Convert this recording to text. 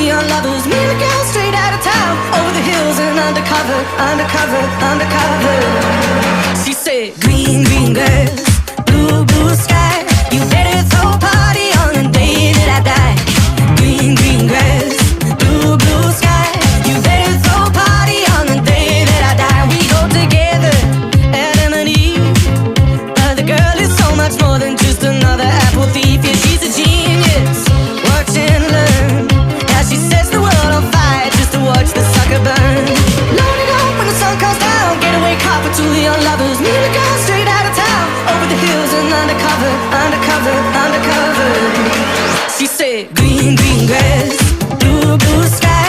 young lovers. Me and the girl straight out of town, over the hills and undercover, undercover, undercover. She said, green, green grass, blue, blue sky. You better throw a party on the day that I die. Green, green grass, blue, blue sky. You better throw a party on the day that I die. We go together, Adam and Eve. But the girl is so much more than just another apple thief. Yeah, she's a genius. Watch and learn. Now she sets the world on fire just to watch the sucker burn. Loading up when the sun comes down. Getaway car for two young lovers. Me and the girl straight out of town, over the hills and undercover, undercover, undercover. She said, green, green grass, blue, blue sky.